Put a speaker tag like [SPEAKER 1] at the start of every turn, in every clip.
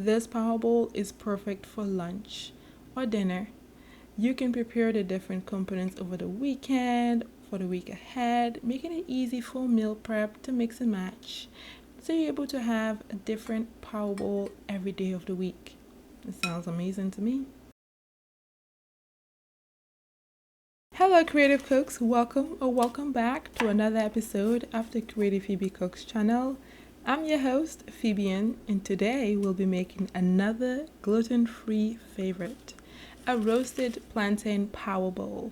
[SPEAKER 1] This power bowl is perfect for lunch or dinner. You can prepare the different components over the weekend, for the week ahead, making it easy for meal prep to mix and match. So you're able to have a different power bowl every day of the week. It sounds amazing to me. Hello creative cooks, welcome back to another episode of the Creative Phebe Cooks channel. I'm your host Phebe, and today we'll be making another gluten-free favorite, a roasted plantain power bowl.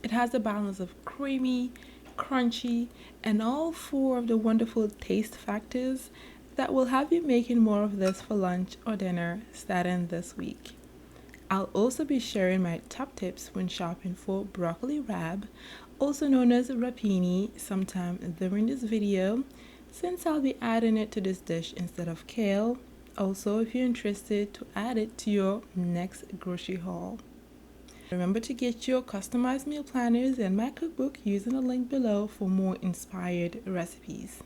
[SPEAKER 1] It has a balance of creamy, crunchy, and all four of the wonderful taste factors that will have you making more of this for lunch or dinner starting this week. I'll also be sharing my top tips when shopping for broccoli rabe, also known as rapini, sometime during this video, since I'll be adding it to this dish instead of kale. Also, if you're interested to add it to your next grocery haul. Remember to get your customized meal planners and my cookbook using the link below for more inspired recipes.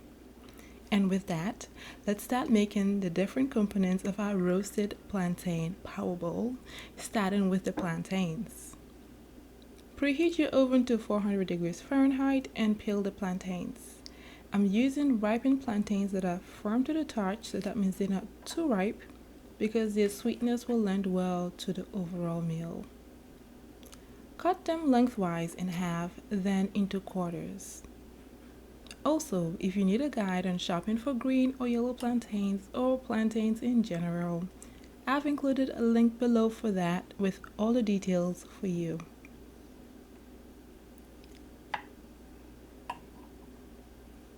[SPEAKER 1] And with that, let's start making the different components of our roasted plantain power bowl, starting with the plantains. Preheat your oven to 400 degrees Fahrenheit and peel the plantains. I'm using ripened plantains that are firm to the touch, so that means they're not too ripe, because their sweetness will lend well to the overall meal. Cut them lengthwise in half, then into quarters. Also, if you need a guide on shopping for green or yellow plantains or plantains in general, I've included a link below for that with all the details for you.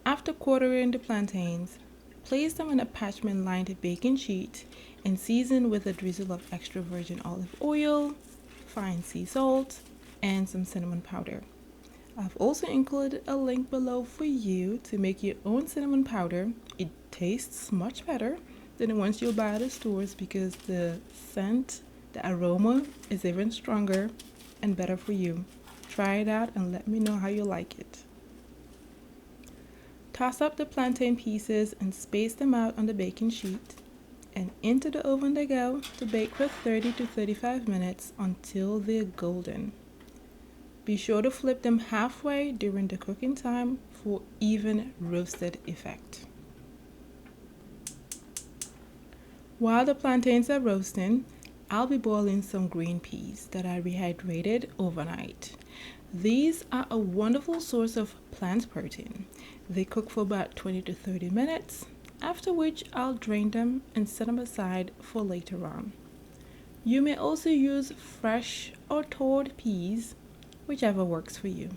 [SPEAKER 1] After quartering the plantains, place them on a parchment-lined baking sheet and season with a drizzle of extra virgin olive oil, fine sea salt, and some cinnamon powder. I've also included a link below for you to make your own cinnamon powder. It tastes much better than the ones you'll buy at the stores because the scent, the aroma is even stronger and better for you. Try it out and let me know how you like it. Toss up the plantain pieces and space them out on the baking sheet. And into the oven they go to bake for 30 to 35 minutes until they're golden. Be sure to flip them halfway during the cooking time for even roasted effect. While the plantains are roasting, I'll be boiling some green peas that I rehydrated overnight. These are a wonderful source of plant protein. They cook for about 20 to 30 minutes, after which I'll drain them and set them aside for later on. You may also use fresh or thawed peas, whichever works for you.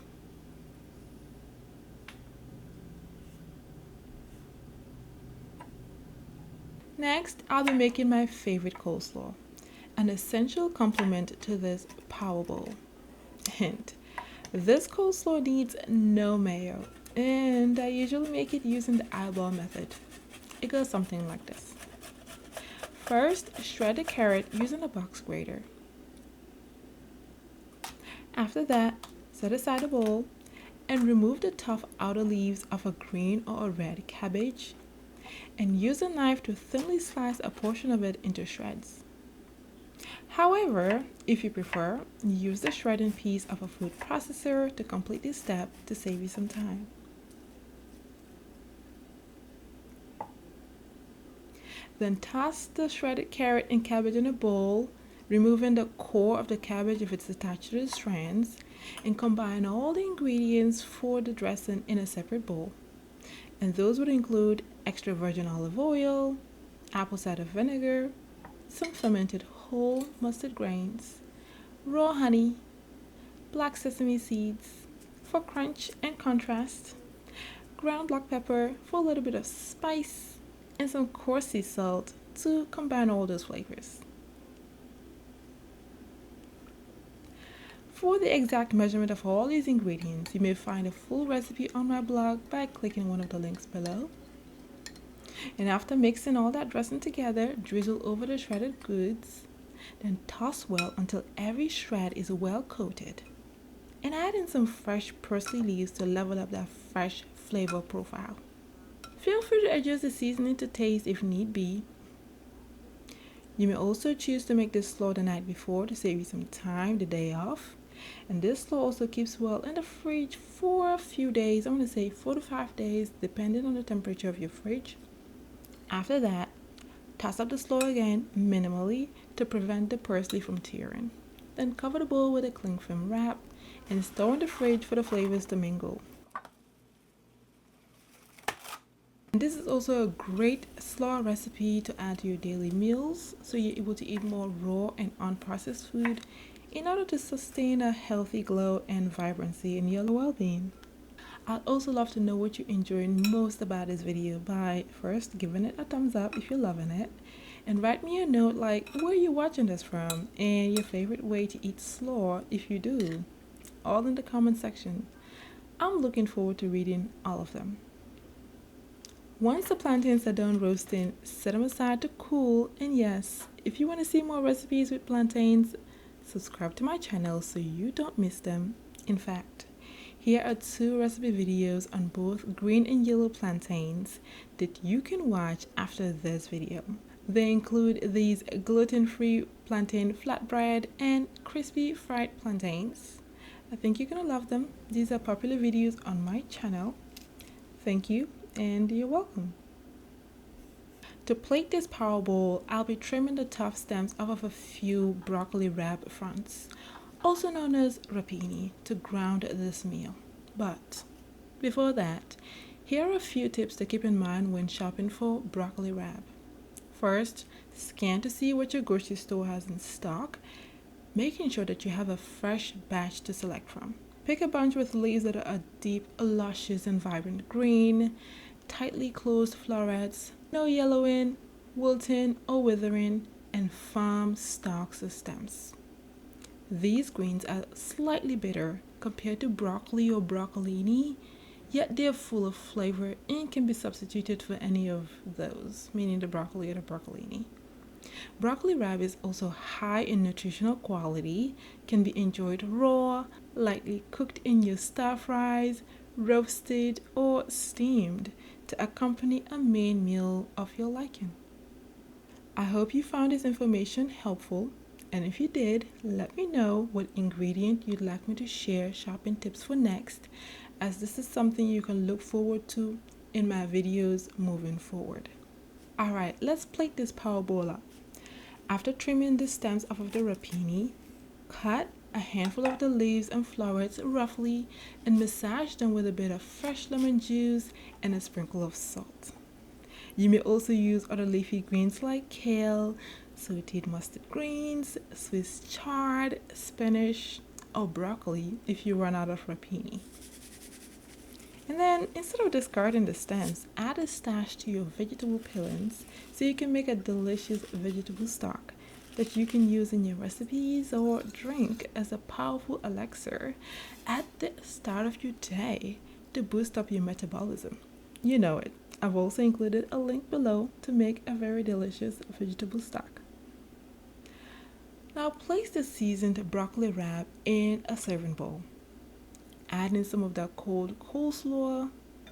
[SPEAKER 1] Next, I'll be making my favorite coleslaw, an essential complement to this power bowl. Hint, this coleslaw needs no mayo, and I usually make it using the eyeball method. It goes something like this. First, shred the carrot using a box grater. After that, set aside a bowl and remove the tough outer leaves of a green or a red cabbage and use a knife to thinly slice a portion of it into shreds. However, if you prefer, use the shredding piece of a food processor to complete this step to save you some time. Then toss the shredded carrot and cabbage in a bowl, removing the core of the cabbage if it's attached to the strands, and combine all the ingredients for the dressing in a separate bowl. And those would include extra virgin olive oil, apple cider vinegar, some fermented whole mustard grains, raw honey, black sesame seeds for crunch and contrast, ground black pepper for a little bit of spice, and some coarse sea salt to combine all those flavors. For the exact measurement of all these ingredients, you may find a full recipe on my blog by clicking one of the links below. And after mixing all that dressing together, drizzle over the shredded goods, then toss well until every shred is well coated. And add in some fresh parsley leaves to level up that fresh flavor profile. Feel free to adjust the seasoning to taste if need be. You may also choose to make this slaw the night before to save you some time the day off. And this slaw also keeps well in the fridge for a few days. I want to say 4 to 5 days, depending on the temperature of your fridge. After that, toss up the slaw again minimally to prevent the parsley from tearing. Then cover the bowl with a cling film wrap and store in the fridge for the flavors to mingle. And this is also a great slaw recipe to add to your daily meals, so you're able to eat more raw and unprocessed food in order to sustain a healthy glow and vibrancy in your well-being. I'd also love to know what you're enjoying most about this video by first giving it a thumbs up if you're loving it, and write me a note like where you're watching this from and your favorite way to eat slaw if you do, all in the comment section. I'm looking forward to reading all of them. Once the plantains are done roasting, set them aside to cool, and yes, if you want to see more recipes with plantains, subscribe to my channel so you don't miss them. In fact, here are 2 recipe videos on both green and yellow plantains that you can watch after this video. They include these gluten-free plantain flatbread and crispy fried plantains. I think you're gonna love them. These are popular videos on my channel. Thank you, and you're welcome. To plate this power bowl, I'll be trimming the tough stems off of a few broccoli rabe fronts, also known as rapini, to ground this meal. But before that, here are a few tips to keep in mind when shopping for broccoli rabe. First, scan to see what your grocery store has in stock, making sure that you have a fresh batch to select from. Pick a bunch with leaves that are a deep, luscious, and vibrant green, tightly closed florets, no yellowing, wilting, or withering, and firm stalks or stems. These greens are slightly bitter compared to broccoli or broccolini, yet they're full of flavor and can be substituted for any of those, meaning the broccoli or the broccolini. Broccoli rabe is also high in nutritional quality, can be enjoyed raw, lightly cooked in your stir fries, roasted, or steamed to accompany a main meal of your liking. I hope you found this information helpful, and if you did, let me know what ingredient you'd like me to share shopping tips for next, as this is something you can look forward to in my videos moving forward. Alright, let's plate this power bowl up. After trimming the stems off of the rapini, cut a handful of the leaves and florets roughly and massage them with a bit of fresh lemon juice and a sprinkle of salt. You may also use other leafy greens like kale, sauteed mustard greens, Swiss chard, spinach, or broccoli if you run out of rapini. And then, instead of discarding the stems, add a stash to your vegetable peelings so you can make a delicious vegetable stock that you can use in your recipes or drink as a powerful elixir at the start of your day to boost up your metabolism. You know it. I've also included a link below to make a very delicious vegetable stock. Now place the seasoned broccoli rabe in a serving bowl. Add in some of that cold coleslaw,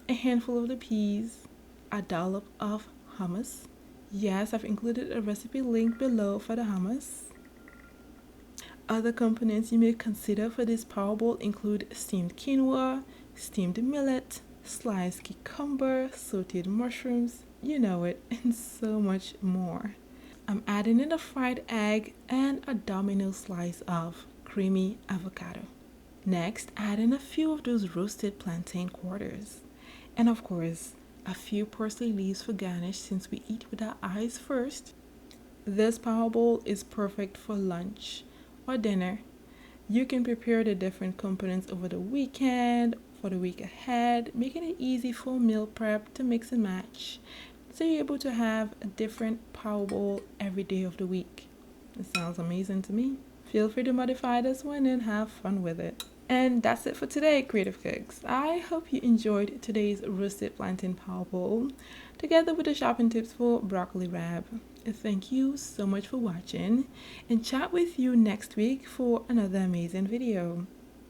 [SPEAKER 1] a handful of the peas, a dollop of hummus. Yes, I've included a recipe link below for the hummus. Other components you may consider for this power bowl include steamed quinoa, steamed millet, sliced cucumber, sauteed mushrooms, you know it, and so much more. I'm adding in a fried egg and a domino slice of creamy avocado. Next, add in a few of those roasted plantain quarters. And of course, a few parsley leaves for garnish since we eat with our eyes first. This power bowl is perfect for lunch or dinner. You can prepare the different components over the weekend, for the week ahead, making it easy for meal prep to mix and match. So you're able to have a different power bowl every day of the week. It sounds amazing to me. Feel free to modify this one and have fun with it. And that's it for today, Creative Cooks. I hope you enjoyed today's roasted plantain power bowl, together with the shopping tips for broccoli rabe. Thank you so much for watching, and chat with you next week for another amazing video.